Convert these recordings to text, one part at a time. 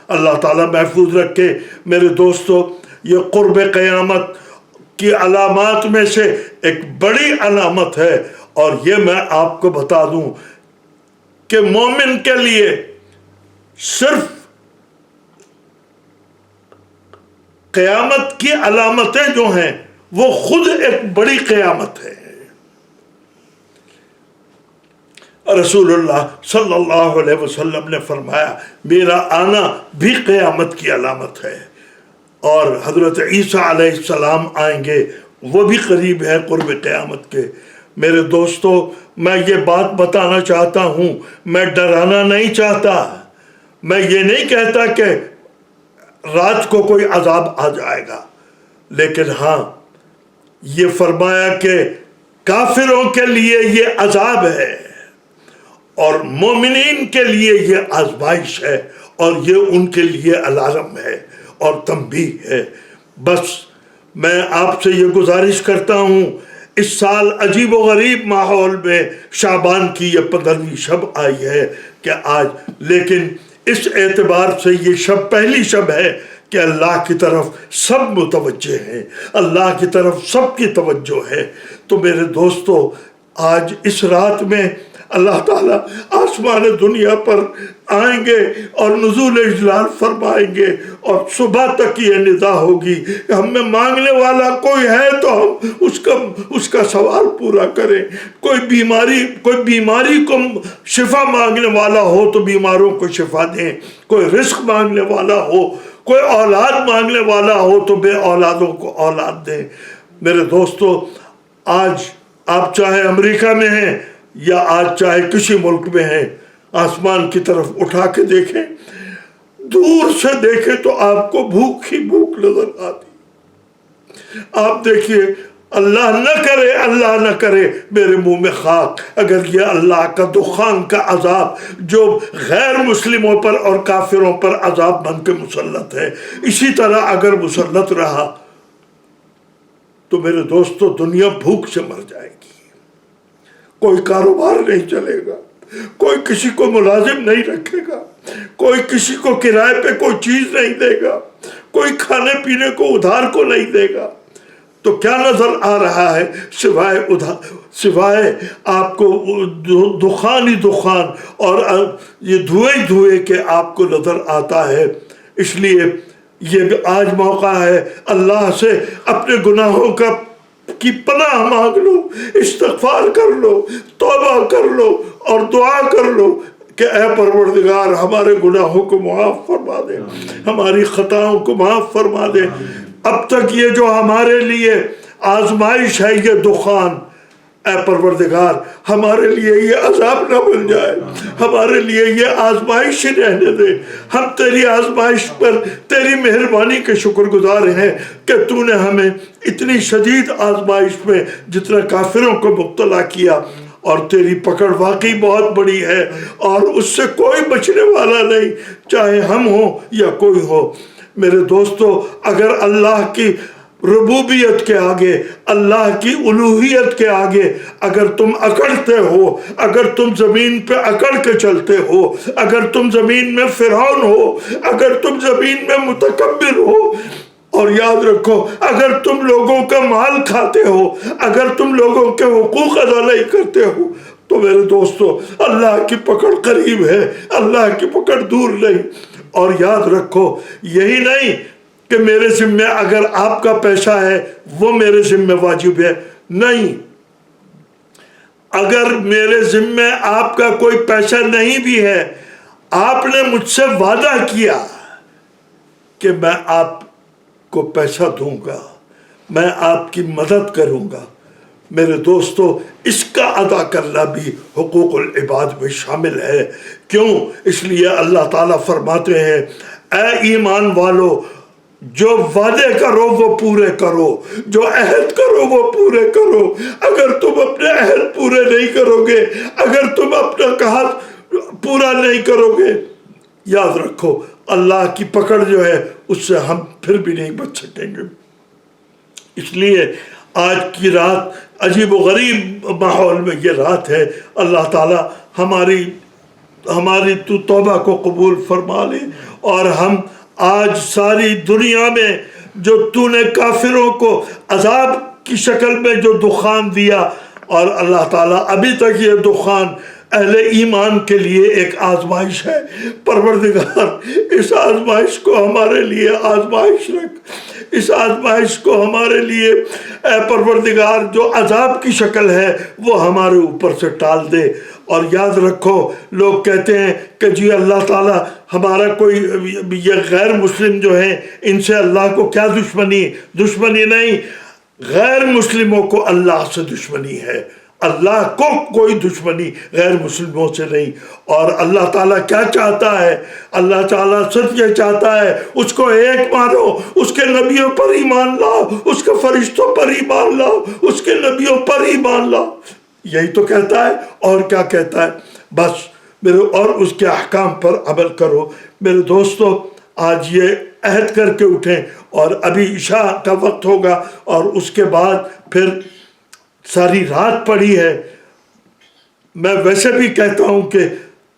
اللہ تعالیٰ محفوظ رکھے۔ میرے دوستو، یہ قرب قیامت کی علامات میں سے ایک بڑی علامت ہے، اور یہ میں آپ کو بتا دوں کہ مومن کے لیے صرف قیامت کی علامتیں جو ہیں وہ خود ایک بڑی قیامت ہے۔ رسول اللہ صلی اللہ علیہ وسلم نے فرمایا میرا آنا بھی قیامت کی علامت ہے، اور حضرت عیسیٰ علیہ السلام آئیں گے، وہ بھی قریب ہے قرب قیامت کے۔ میرے دوستو، میں یہ بات بتانا چاہتا ہوں، میں ڈرانا نہیں چاہتا، میں یہ نہیں کہتا کہ رات کو کوئی عذاب آ جائے گا، لیکن ہاں یہ فرمایا کہ کافروں کے لیے یہ عذاب ہے اور مومنین کے لیے یہ آزمائش ہے، اور یہ ان کے لیے الارم ہے اور تنبیہ ہے۔ بس میں آپ سے یہ گزارش کرتا ہوں، اس سال عجیب و غریب ماحول میں شعبان کی یہ 15ویں شب آئی ہے کہ آج، لیکن اس اعتبار سے یہ شب پہلی شب ہے کہ اللہ کی طرف سب متوجہ ہیں، اللہ کی طرف سب کی توجہ ہے۔ تو میرے دوستو، آج اس رات میں اللہ تعالیٰ آسمان دنیا پر آئیں گے اور نزول اجلال فرمائیں گے، اور صبح تک یہ ندا ہوگی کہ ہم میں مانگنے والا کوئی ہے تو ہم اس کا سوال پورا کریں۔ کوئی بیماری کو شفا مانگنے والا ہو تو بیماروں کو شفا دیں، کوئی رزق مانگنے والا ہو، کوئی اولاد مانگنے والا ہو تو بے اولادوں کو اولاد دیں۔ میرے دوستو، آج آپ چاہے امریکہ میں ہیں یا آج چاہے کسی ملک میں ہیں، آسمان کی طرف اٹھا کے دیکھیں، دور سے دیکھیں تو آپ کو بھوک ہی بھوک نظر آتی۔ آپ دیکھیے، اللہ نہ کرے میرے منہ میں خاک اگر یہ اللہ کا دخان کا عذاب جو غیر مسلموں پر اور کافروں پر عذاب بن کے مسلط ہے، اسی طرح اگر مسلط رہا تو میرے دوستو دنیا بھوک سے مر جائے گی۔ کوئی کاروبار نہیں چلے گا، کوئی کسی کو ملازم نہیں رکھے گا، کوئی کسی کو کرائے پہ کوئی چیز نہیں دے گا، کوئی کھانے پینے کو ادھار کو نہیں دے گا۔ تو کیا نظر آ رہا ہے سوائے آپ کو دخان ہی دخان اور یہ دھوئے کے آپ کو نظر آتا ہے۔ اس لیے یہ آج موقع ہے اللہ سے اپنے گناہوں کی پناہ مانگ لو، استغفار کر لو، توبہ کر لو اور دعا کر لو کہ اے پروردگار ہمارے گناہوں کو معاف فرما دے، ہماری خطاؤں کو معاف فرما دے۔ اب تک یہ جو ہمارے لیے آزمائش ہے یہ دخان، اے پروردگار ہمارے لیے یہ عذاب نہ بن جائے، ہمارے لیے یہ آزمائش ہی رہنے دے۔ ہم تیری آزمائش پر تیری مہربانی کے شکر گزار ہیں کہ تو نے ہمیں اتنی شدید آزمائش میں جتنا کافروں کو مبتلا کیا، اور تیری پکڑ واقعی بہت بڑی ہے اور اس سے کوئی بچنے والا نہیں، چاہے ہم ہوں یا کوئی ہو۔ میرے دوستو، اگر اللہ کی ربوبیت کے آگے، اللہ کی الوہیت کے آگے اگر تم اکڑتے ہو، اگر تم زمین پہ اکڑ کے چلتے ہو، اگر تم زمین میں فرعون ہو، اگر تم زمین میں متکبر ہو، اور یاد رکھو اگر تم لوگوں کا مال کھاتے ہو، اگر تم لوگوں کے حقوق ادا نہیں کرتے ہو، تو میرے دوستو اللہ کی پکڑ قریب ہے، اللہ کی پکڑ دور نہیں۔ اور یاد رکھو یہی نہیں کہ میرے ذمہ اگر آپ کا پیسہ ہے وہ میرے ذمہ واجب ہے، نہیں، اگر میرے ذمہ آپ کا کوئی پیسہ نہیں بھی ہے، آپ نے مجھ سے وعدہ کیا کہ میں آپ کو پیسہ دوں گا، میں آپ کی مدد کروں گا، میرے دوستو اس کا ادا کرنا بھی حقوق العباد میں شامل ہے۔ کیوں؟ اس لیے اللہ تعالیٰ فرماتے ہیں اے ایمان والو، جو وعدے کرو وہ پورے کرو، جو عہد کرو وہ پورے کرو۔ اگر تم اپنے عہد پورے نہیں کرو گے، اگر تم اپنا کہا پورا نہیں کرو گے، یاد رکھو اللہ کی پکڑ جو ہے اس سے ہم پھر بھی نہیں بچ سکیں گے۔ اس لیے آج کی رات عجیب و غریب ماحول میں یہ رات ہے، اللہ تعالیٰ ہماری تو توبہ کو قبول فرما لے اور ہم آج ساری دنیا میں جو تو نے کافروں کو عذاب کی شکل میں جو دخان دیا، اور اللہ تعالیٰ ابھی تک یہ دخان اہل ایمان کے لیے ایک آزمائش ہے۔ پروردگار اس آزمائش کو ہمارے لیے آزمائش رکھ، اس آزمائش کو ہمارے لیے اے پروردگار جو عذاب کی شکل ہے وہ ہمارے اوپر سے ٹال دے۔ اور یاد رکھو، لوگ کہتے ہیں کہ جی اللہ تعالیٰ ہمارا کوئی یہ غیر مسلم جو ہیں ان سے اللہ کو کیا دشمنی؟ دشمنی نہیں، غیر مسلموں کو اللہ سے دشمنی ہے، اللہ کو کوئی دشمنی غیر مسلموں سے نہیں۔ اور اللہ تعالیٰ کیا چاہتا ہے؟ اللہ تعالیٰ صرف یہ چاہتا ہے اس کو ایک مانو، اس کے نبیوں پر ایمان لاؤ، اس کے فرشتوں پر ایمان لاؤ، اس کے نبیوں پر ایمان لاؤ، یہی تو کہتا ہے۔ اور کیا کہتا ہے؟ بس میرے اور اس کے احکام پر عمل کرو۔ میرے دوستو، آج یہ عہد کر کے اٹھیں، اور ابھی عشاء کا وقت ہوگا اور اس کے بعد پھر ساری رات پڑی ہے۔ میں ویسے بھی کہتا ہوں کہ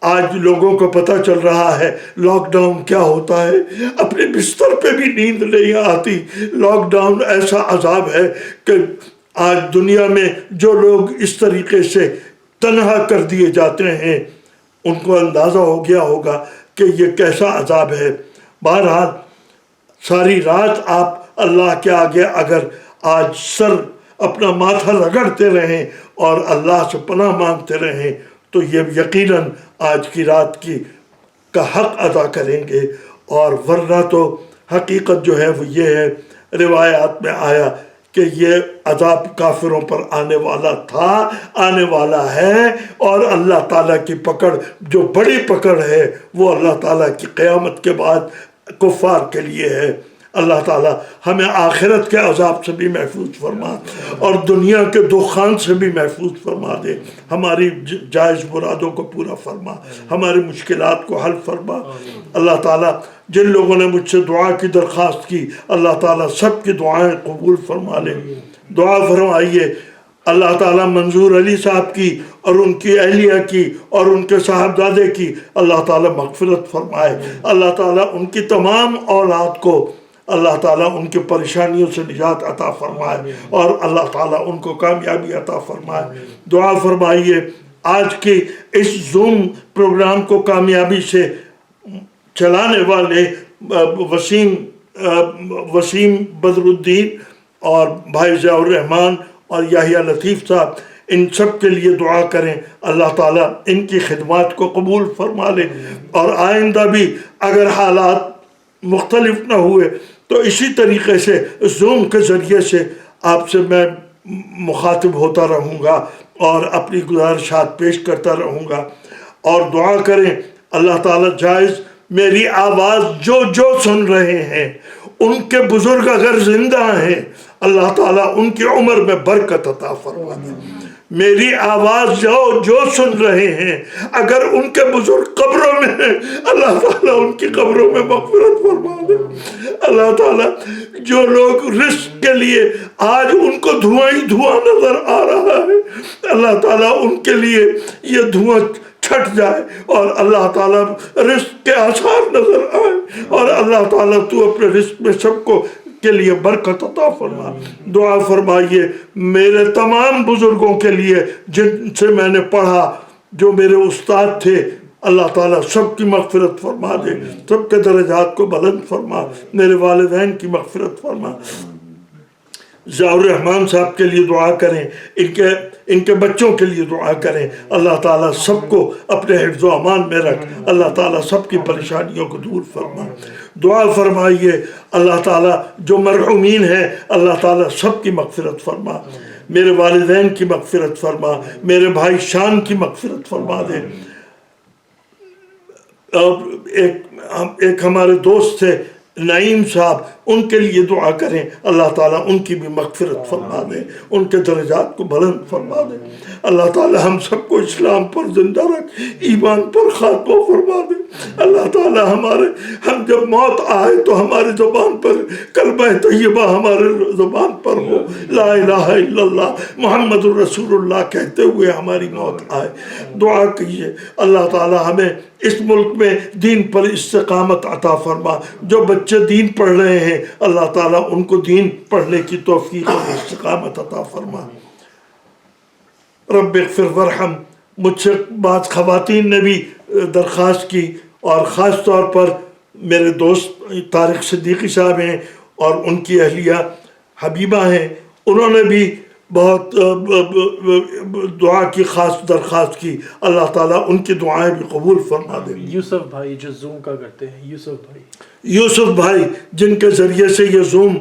آج لوگوں کو پتہ چل رہا ہے لاک ڈاؤن کیا ہوتا ہے، اپنے بستر پہ بھی نیند نہیں آتی۔ لاک ڈاؤن ایسا عذاب ہے کہ آج دنیا میں جو لوگ اس طریقے سے تنہا کر دیے جاتے ہیں ان کو اندازہ ہو گیا ہوگا کہ یہ کیسا عذاب ہے۔ بہرحال ساری رات آپ اللہ کے آگے اگر آج سر اپنا ماتھا رگڑتے رہیں اور اللہ سے پناہ مانگتے رہیں تو یہ یقیناً آج کی رات کا حق ادا کریں گے۔ اور ورنہ تو حقیقت جو ہے وہ یہ ہے، روایات میں آیا کہ یہ عذاب کافروں پر آنے والا تھا، آنے والا ہے، اور اللہ تعالیٰ کی پکڑ جو بڑی پکڑ ہے وہ اللہ تعالیٰ کی قیامت کے بعد کفار کے لیے ہے۔ اللہ تعالیٰ ہمیں آخرت کے عذاب سے بھی محفوظ فرما اور دنیا کے دخان سے بھی محفوظ فرما دے، ہماری جائز مرادوں کو پورا فرما، ہماری مشکلات کو حل فرما۔ اللہ تعالیٰ جن لوگوں نے مجھ سے دعا کی درخواست کی، اللہ تعالیٰ سب کی دعائیں قبول فرما لے۔ دعا فرمائیے اللہ تعالیٰ منظور علی صاحب کی اور ان کی اہلیہ کی اور ان کے صاحبزادے کی اللہ تعالیٰ مغفرت فرمائے۔ اللہ تعالیٰ ان کی تمام اولاد کو اللہ تعالیٰ ان کی پریشانیوں سے نجات عطا فرمائے اور اللہ تعالیٰ ان کو کامیابی عطا فرمائے۔ دعا فرمائیے آج کی اس زوم پروگرام کو کامیابی سے چلانے والے وسیم بدر الدین اور بھائی ضیاء الرحمن اور یحییٰ لطیف صاحب، ان سب کے لیے دعا کریں۔ اللہ تعالیٰ ان کی خدمات کو قبول فرما لے، اور آئندہ بھی اگر حالات مختلف نہ ہوئے تو اسی طریقے سے زوم کے ذریعے سے آپ سے میں مخاطب ہوتا رہوں گا اور اپنی گزارشات پیش کرتا رہوں گا۔ اور دعا کریں اللہ تعالیٰ جائز میری آواز جو سن رہے ہیں ان کے بزرگ اگر زندہ ہیں اللہ تعالیٰ ان کی عمر میں برکت عطا فرما دے۔ میری آواز جو سن رہے ہیں اگر ان کے بزرگ قبروں میں ہیں اللہ تعالیٰ ان کی قبروں میں مغفرت فرما دے۔ اللہ تعالیٰ جو لوگ رزق کے لیے آج ان کو دھواں ہی دھواں نظر آ رہا ہے اللہ تعالیٰ ان کے لیے یہ دھواں چھٹ جائے اور اللہ تعالیٰ رزق کے آثار نظر آئے، اور اللہ تعالیٰ تو اپنے رزق میں سب کو کے لیے برکت عطا فرما۔ دعا فرمائیے میرے تمام بزرگوں کے لیے جن سے میں نے پڑھا، جو میرے استاد تھے، اللہ تعالیٰ سب کی مغفرت فرما دے، سب کے درجات کو بلند فرما، میرے والدین کی مغفرت فرما۔ ضیاء الرحمن صاحب کے لیے دعا کریں، ان کے بچوں کے لیے دعا کریں، اللہ تعالیٰ سب کو اپنے حفظ و امان میں رکھ، اللہ تعالیٰ سب کی پریشانیوں کو دور فرما۔ دعا فرمائیے اللہ تعالیٰ جو مرحومین ہیں اللہ تعالیٰ سب کی مغفرت فرما، میرے والدین کی مغفرت فرما، میرے بھائی شان کی مغفرت فرما دے۔ ایک ہمارے دوست تھے نعیم صاحب، ان کے لیے دعا کریں اللہ تعالیٰ ان کی بھی مغفرت فرما دے، ان کے درجات کو بلند فرما دے۔ اللہ تعالیٰ ہم سب کو اسلام پر زندہ رکھ، ایمان پر خاتمہ فرما دے۔ اللہ تعالیٰ ہم جب موت آئے تو ہماری زبان پر کلمہ طیبہ ہمارے زبان پر ہو، لا الہ الا اللہ محمد الرسول اللہ کہتے ہوئے ہماری موت آئے۔ دعا کیجیے اللہ تعالیٰ ہمیں اس ملک میں دین پر استقامت عطا فرما. جو بچے دین پڑھ رہے ہیں اللہ تعالیٰ ان کو دین پڑھنے کی توفیق اور استقامت عطا فرما. رب اغفر ورحم. مجھ سے بعض خواتین نے بھی درخواست کی، اور خاص طور پر میرے دوست طارق صدیقی صاحب ہیں اور ان کی اہلیہ حبیبہ ہیں، انہوں نے بھی بہت دعا کی خاص درخواست کی. اللہ تعالیٰ ان کی دعائیں بھی قبول فرما دے. یوسف بھائی جو زوم کا کرتے ہیں، یوسف بھائی جن کے ذریعے سے یہ زوم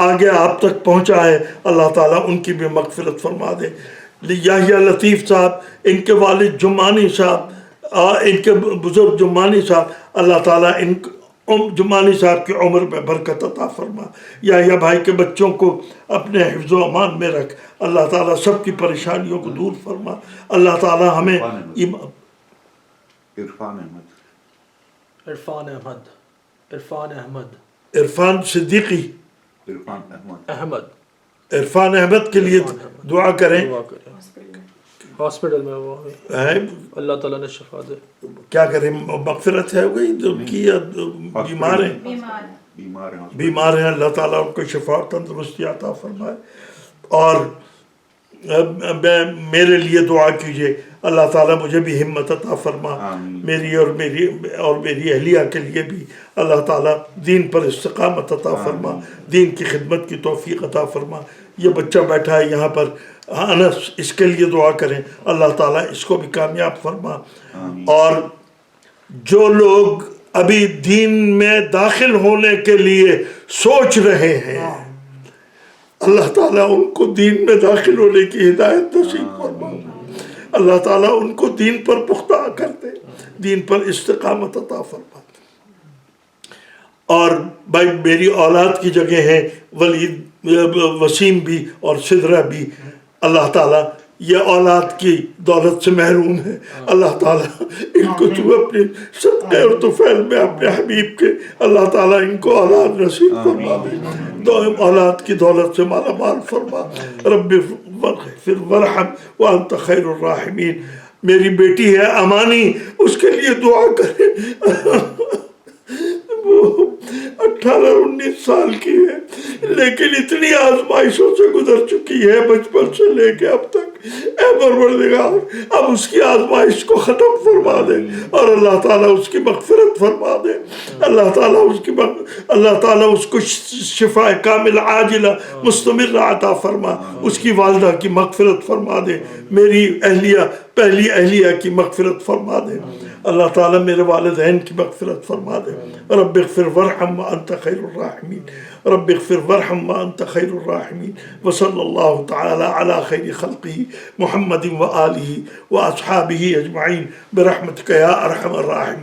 آگے آپ تک پہنچا ہے، اللہ تعالیٰ ان کی بھی مغفرت فرما دے. یحییٰ لطیف صاحب، ان کے والد جمانی صاحب، ان کے بزرگ جمانی صاحب، اللہ تعالیٰ ان جمانی صاحب کی عمر میں برکت عطا فرما. یحییٰ بھائی کے بچوں کو اپنے حفظ و امان میں رکھ. اللہ تعالیٰ سب کی پریشانیوں کو دور فرما. اللہ تعالیٰ ہمیں عرفان صدیقی، عرفان احمد کے لیے دعا کریں. ہاسپٹل میں وہ ہے، اللہ تعالیٰ نے شفا دے. کیا کریں، مغفرت ہے ہوئی ان کی، بیمار ہیں. اللہ تعالیٰ ان کو شفا اور تندرستی عطا فرمائے. اور میرے لیے دعا کیجئے، اللہ تعالیٰ مجھے بھی ہمت عطا فرما. میری اور میری اہلیہ کے لیے بھی اللہ تعالیٰ دین پر استقامت عطا فرما، دین کی خدمت کی توفیق عطا فرما. یہ بچہ بیٹھا ہے یہاں پر انس، اس کے لیے دعا کریں، اللہ تعالیٰ اس کو بھی کامیاب فرما. اور جو لوگ ابھی دین میں داخل ہونے کے لیے سوچ رہے ہیں، اللہ تعالیٰ ان کو دین میں داخل ہونے کی ہدایت نصیب فرما. اللہ تعالیٰ ان کو دین پر پختہ کر دے، دین پر استقامت عطا فرما. اور بھائی میری اولاد کی جگہ ہے ولید، وسیم بھی اور سدرہ بھی. اللہ تعالیٰ یہ اولاد کی دولت سے محروم ہے، اللہ تعالیٰ ان کو تو اپنے صدقے اور طفیل میں اپنے حبیب کے اللہ تعالیٰ ان کو اولاد نصیب فرما دے، اولاد کی دولت سے مالا مال فرما. رب اغفر ورحم وانت خیر الراحمین. میری بیٹی ہے امانی، اس کے لیے دعا کریں. وہ 18-19 سال کی ہے، لیکن اتنی آزمائشوں سے گزر چکی ہے بچپن سے لے کے اب تک. اے پروردگار اب اس کی آزمائش کو ختم فرما دے، اور اللہ تعالیٰ اس کی مغفرت فرما دے. اللہ تعالیٰ اس کو شفا کامل عاجلہ مستمر عطا فرما. اس کی والدہ کی مغفرت فرما دے، میری پہلی اہلیہ کی مغفرت فرما دے. اللہ تعالیٰ میرے والدین کی مغفرت فرما دے. رب اغفر ورحم وانت خیر الراحمین. رب اغفر ورحم وانت خیر الراحمین. وصلی اللہ تعالی علی خیر خلقہ محمد وآلہ واصحابہ اجمعین برحمتک یا ارحم الراحمین.